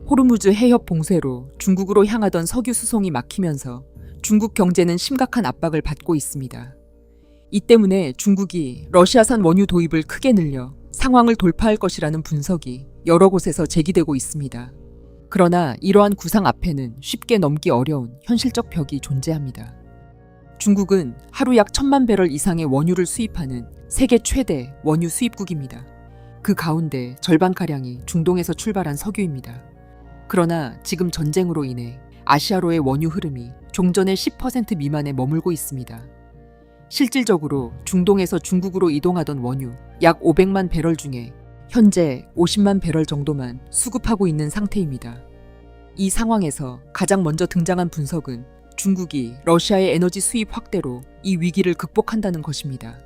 호르무즈 해협 봉쇄로 중국으로 향하던 석유 수송이 막히면서 중국 경제는 심각한 압박을 받고 있습니다. 이 때문에 중국이 러시아산 원유 도입을 크게 늘려 상황을 돌파할 것이라는 분석이 여러 곳에서 제기되고 있습니다. 그러나 이러한 구상 앞에는 쉽게 넘기 어려운 현실적 벽이 존재합니다. 중국은 하루 약 1000만 배럴 이상의 원유를 수입하는 세계 최대 원유 수입국입니다. 그 가운데 절반가량이 중동에서 출발한 석유입니다. 그러나 지금 전쟁으로 인해 아시아로의 원유 흐름이 종전의 10% 미만에 머물고 있습니다. 실질적으로 중동에서 중국으로 이동하던 원유 약 500만 배럴 중에 현재 50만 배럴 정도만 수급하고 있는 상태입니다. 이 상황에서 가장 먼저 등장한 분석은 중국이 러시아의 에너지 수입 확대로 이 위기를 극복한다는 것입니다.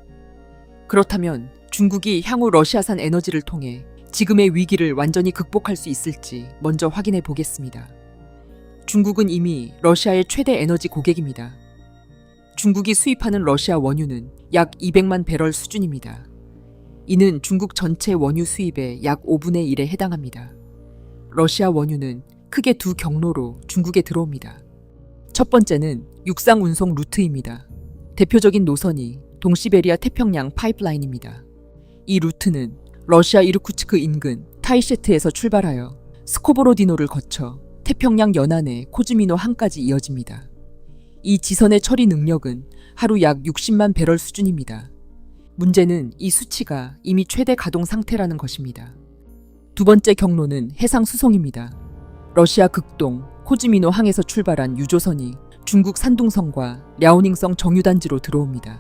그렇다면 중국이 향후 러시아산 에너지를 통해 지금의 위기를 완전히 극복할 수 있을지 먼저 확인해 보겠습니다. 중국은 이미 러시아의 최대 에너지 고객입니다. 중국이 수입하는 러시아 원유는 약 200만 배럴 수준입니다. 이는 중국 전체 원유 수입의 약 5분의 1에 해당합니다. 러시아 원유는 크게 두 경로로 중국에 들어옵니다. 첫 번째는 육상 운송 루트입니다. 대표적인 노선이 동시베리아 태평양 파이프라인입니다. 이 루트는 러시아 이르쿠츠크 인근 타이셰트에서 출발하여 스코보로디노를 거쳐 태평양 연안의 코즈미노 항까지 이어집니다. 이 지선의 처리 능력은 하루 약 60만 배럴 수준입니다. 문제는 이 수치가 이미 최대 가동 상태라는 것입니다. 두 번째 경로는 해상 수송입니다. 러시아 극동 코즈미노 항에서 출발한 유조선이 중국 산둥성과 랴오닝성 정유단지로 들어옵니다.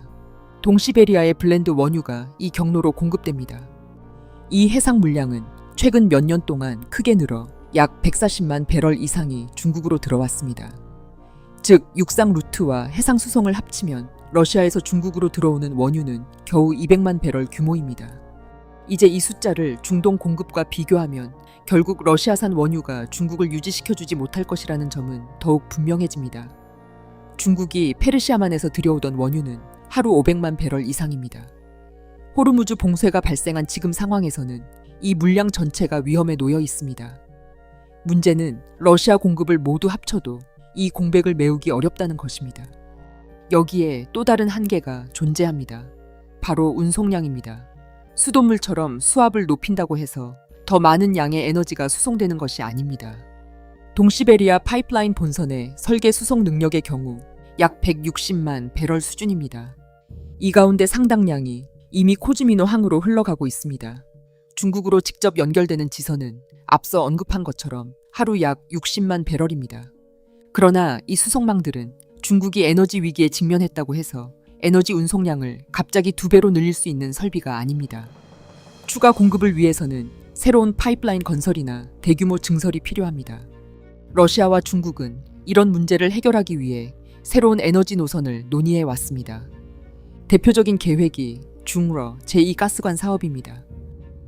동시베리아의 블렌드 원유가 이 경로로 공급됩니다. 이 해상 물량은 최근 몇 년 동안 크게 늘어 약 140만 배럴 이상이 중국으로 들어왔습니다. 즉 육상 루트와 해상 수송을 합치면 러시아에서 중국으로 들어오는 원유는 겨우 200만 배럴 규모입니다. 이제 이 숫자를 중동 공급과 비교하면 결국 러시아산 원유가 중국을 유지시켜주지 못할 것이라는 점은 더욱 분명해집니다. 중국이 페르시아만에서 들여오던 원유는 하루 500만 배럴 이상입니다. 호르무즈 봉쇄가 발생한 지금 상황에서는 이 물량 전체가 위험에 놓여 있습니다. 문제는 러시아 공급을 모두 합쳐도 이 공백을 메우기 어렵다는 것입니다. 여기에 또 다른 한계가 존재합니다. 바로 운송량입니다. 수돗물처럼 수압을 높인다고 해서 더 많은 양의 에너지가 수송되는 것이 아닙니다. 동시베리아 파이프라인 본선의 설계 수송 능력의 경우 약 160만 배럴 수준입니다. 이 가운데 상당량이 이미 코즈미노 항으로 흘러가고 있습니다. 중국으로 직접 연결되는 지선은 앞서 언급한 것처럼 하루 약 60만 배럴입니다. 그러나 이 수송망들은 중국이 에너지 위기에 직면했다고 해서 에너지 운송량을 갑자기 2배로 늘릴 수 있는 설비가 아닙니다. 추가 공급을 위해서는 새로운 파이프라인 건설이나 대규모 증설이 필요합니다. 러시아와 중국은 이런 문제를 해결하기 위해 새로운 에너지 노선을 논의해 왔습니다. 대표적인 계획이 중러 제2가스관 사업입니다.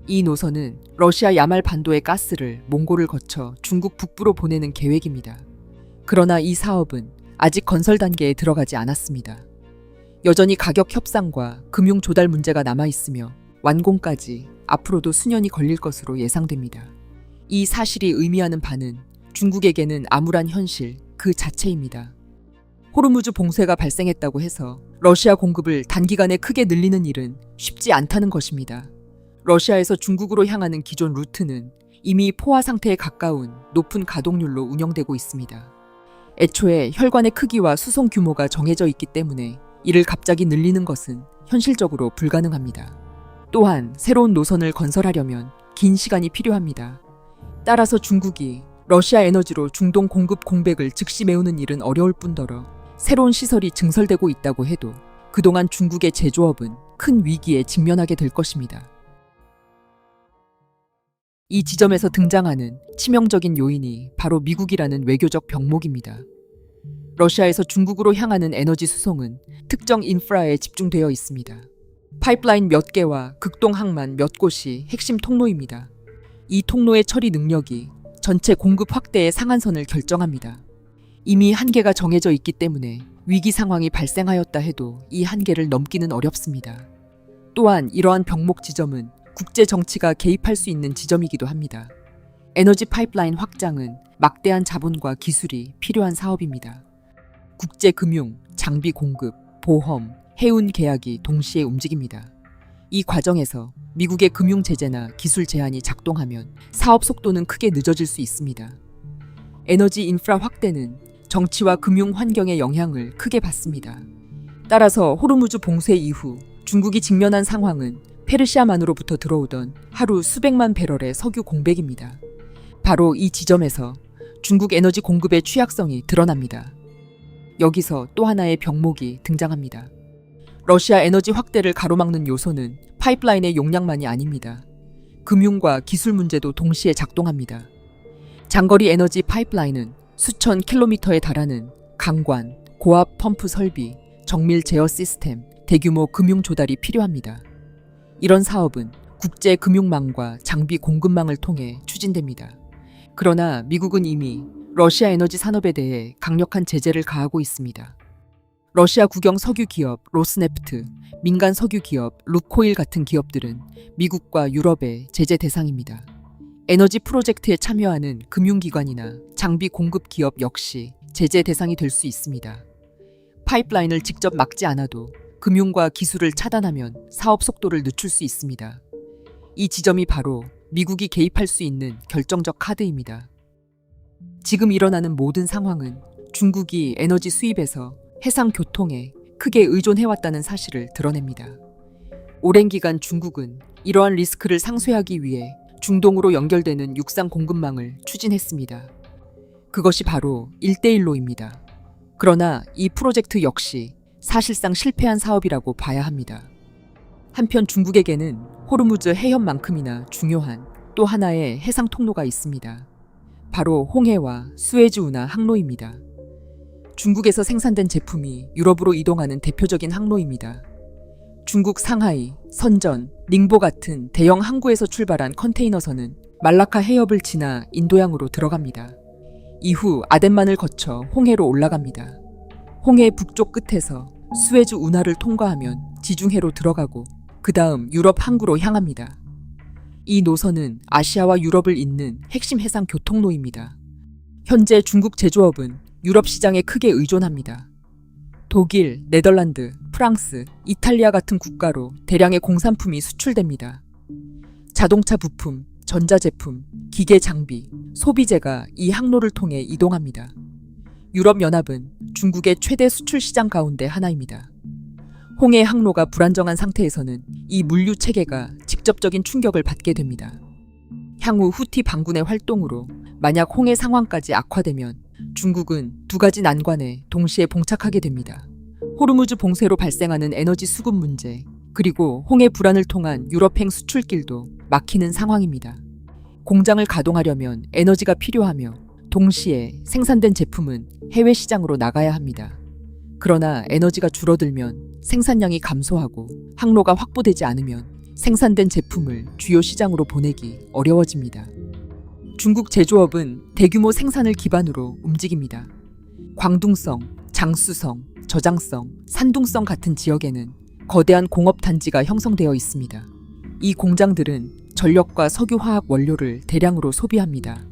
이 노선은 러시아 야말 반도의 가스를 몽골을 거쳐 중국 북부로 보내는 계획입니다. 그러나 이 사업은 아직 건설 단계에 들어가지 않았습니다. 여전히 가격 협상과 금융 조달 문제가 남아 있으며 완공까지 앞으로도 수년이 걸릴 것으로 예상됩니다. 이 사실이 의미하는 바는 중국에게는 암울한 현실 그 자체입니다. 호르무즈 봉쇄가 발생했다고 해서 러시아 공급을 단기간에 크게 늘리는 일은 쉽지 않다는 것입니다. 러시아에서 중국으로 향하는 기존 루트는 이미 포화 상태에 가까운 높은 가동률로 운영되고 있습니다. 애초에 혈관의 크기와 수송 규모가 정해져 있기 때문에 이를 갑자기 늘리는 것은 현실적으로 불가능합니다. 또한 새로운 노선을 건설하려면 긴 시간이 필요합니다. 따라서 중국이 러시아 에너지로 중동 공급 공백을 즉시 메우는 일은 어려울 뿐더러 새로운 시설이 증설되고 있다고 해도 그동안 중국의 제조업은 큰 위기에 직면하게 될 것입니다. 이 지점에서 등장하는 치명적인 요인이 바로 미국이라는 외교적 병목입니다. 러시아에서 중국으로 향하는 에너지 수송은 특정 인프라에 집중되어 있습니다. 파이프라인 몇 개와 극동 항만 몇 곳이 핵심 통로입니다. 이 통로의 처리 능력이 전체 공급 확대의 상한선을 결정합니다. 이미 한계가 정해져 있기 때문에 위기 상황이 발생하였다 해도 이 한계를 넘기는 어렵습니다. 또한 이러한 병목 지점은 국제 정치가 개입할 수 있는 지점이기도 합니다. 에너지 파이프라인 확장은 막대한 자본과 기술이 필요한 사업입니다. 국제 금융, 장비 공급, 보험, 해운 계약이 동시에 움직입니다. 이 과정에서 미국의 금융 제재나 기술 제한이 작동하면 사업 속도는 크게 늦어질 수 있습니다. 에너지 인프라 확대는 정치와 금융 환경에 영향을 크게 받습니다. 따라서 호르무즈 봉쇄 이후 중국이 직면한 상황은 페르시아만으로부터 들어오던 하루 수백만 배럴의 석유 공백입니다. 바로 이 지점에서 중국 에너지 공급의 취약성이 드러납니다. 여기서 또 하나의 병목이 등장합니다. 러시아 에너지 확대를 가로막는 요소는 파이프라인의 용량만이 아닙니다. 금융과 기술 문제도 동시에 작동합니다. 장거리 에너지 파이프라인은 수천 킬로미터에 달하는 강관, 고압 펌프 설비, 정밀 제어 시스템, 대규모 금융 조달이 필요합니다. 이런 사업은 국제 금융망과 장비 공급망을 통해 추진됩니다. 그러나 미국은 이미 러시아 에너지 산업에 대해 강력한 제재를 가하고 있습니다. 러시아 국영 석유 기업 로스네프트, 민간 석유 기업 루코일 같은 기업들은 미국과 유럽의 제재 대상입니다. 에너지 프로젝트에 참여하는 금융기관이나 장비 공급 기업 역시 제재 대상이 될 수 있습니다. 파이프라인을 직접 막지 않아도 금융과 기술을 차단하면 사업 속도를 늦출 수 있습니다. 이 지점이 바로 미국이 개입할 수 있는 결정적 카드입니다. 지금 일어나는 모든 상황은 중국이 에너지 수입에서 해상 교통에 크게 의존해왔다는 사실을 드러냅니다. 오랜 기간 중국은 이러한 리스크를 상쇄하기 위해 중동으로 연결되는 육상 공급망을 추진했습니다. 그것이 바로 1대1로입니다. 그러나 이 프로젝트 역시 사실상 실패한 사업이라고 봐야 합니다. 한편 중국에게는 호르무즈 해협만큼이나 중요한 또 하나의 해상 통로가 있습니다. 바로 홍해와 수에즈 운하 항로입니다. 중국에서 생산된 제품이 유럽으로 이동하는 대표적인 항로입니다. 중국 상하이, 선전, 닝보 같은 대형 항구에서 출발한 컨테이너선은 말라카 해협을 지나 인도양으로 들어갑니다. 이후 아덴만을 거쳐 홍해로 올라갑니다. 홍해 북쪽 끝에서 수에즈 운하를 통과하면 지중해로 들어가고 그 다음 유럽 항구로 향합니다. 이 노선은 아시아와 유럽을 잇는 핵심 해상 교통로입니다. 현재 중국 제조업은 유럽 시장에 크게 의존합니다. 독일, 네덜란드, 프랑스, 이탈리아 같은 국가로 대량의 공산품이 수출됩니다. 자동차 부품, 전자제품, 기계 장비, 소비재가 이 항로를 통해 이동합니다. 유럽연합은 중국의 최대 수출 시장 가운데 하나입니다. 홍해 항로가 불안정한 상태에서는 이 물류 체계가 직접적인 충격을 받게 됩니다. 향후 후티 반군의 활동으로 만약 홍해 상황까지 악화되면 중국은 두 가지 난관에 동시에 봉착하게 됩니다. 호르무즈 봉쇄로 발생하는 에너지 수급 문제, 그리고 홍해 불안을 통한 유럽행 수출길도 막히는 상황입니다. 공장을 가동하려면 에너지가 필요하며 동시에 생산된 제품은 해외 시장으로 나가야 합니다. 그러나 에너지가 줄어들면 생산량이 감소하고 항로가 확보되지 않으면 생산된 제품을 주요 시장으로 보내기 어려워집니다. 중국 제조업은 대규모 생산을 기반으로 움직입니다. 광둥성, 장수성, 저장성, 산둥성 같은 지역에는 거대한 공업단지가 형성되어 있습니다. 이 공장들은 전력과 석유화학 원료를 대량으로 소비합니다.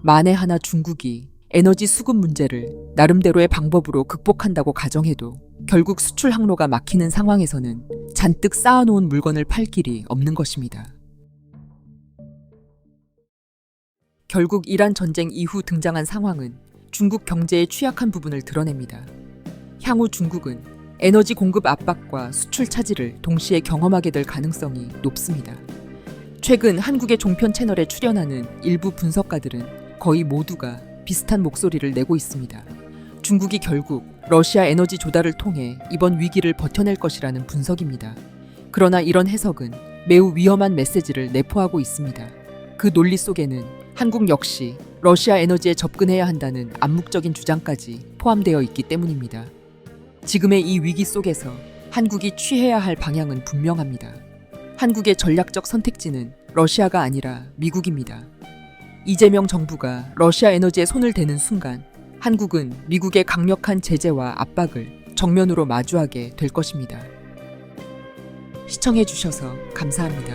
만에 하나 중국이 에너지 수급 문제를 나름대로의 방법으로 극복한다고 가정해도 결국 수출 항로가 막히는 상황에서는 잔뜩 쌓아놓은 물건을 팔 길이 없는 것입니다. 결국 이란 전쟁 이후 등장한 상황은 중국 경제의 취약한 부분을 드러냅니다. 향후 중국은 에너지 공급 압박과 수출 차질을 동시에 경험하게 될 가능성이 높습니다. 최근 한국의 종편 채널에 출연하는 일부 분석가들은 거의 모두가 비슷한 목소리를 내고 있습니다. 중국이 결국 러시아 에너지 조달을 통해 이번 위기를 버텨낼 것이라는 분석입니다. 그러나 이런 해석은 매우 위험한 메시지를 내포하고 있습니다. 그 논리 속에는 한국 역시 러시아 에너지에 접근해야 한다는 암묵적인 주장까지 포함되어 있기 때문입니다. 지금의 이 위기 속에서 한국이 취해야 할 방향은 분명합니다. 한국의 전략적 선택지는 러시아가 아니라 미국입니다. 이재명 정부가 러시아 에너지에 손을 대는 순간 한국은 미국의 강력한 제재와 압박을 정면으로 마주하게 될 것입니다. 시청해주셔서 감사합니다.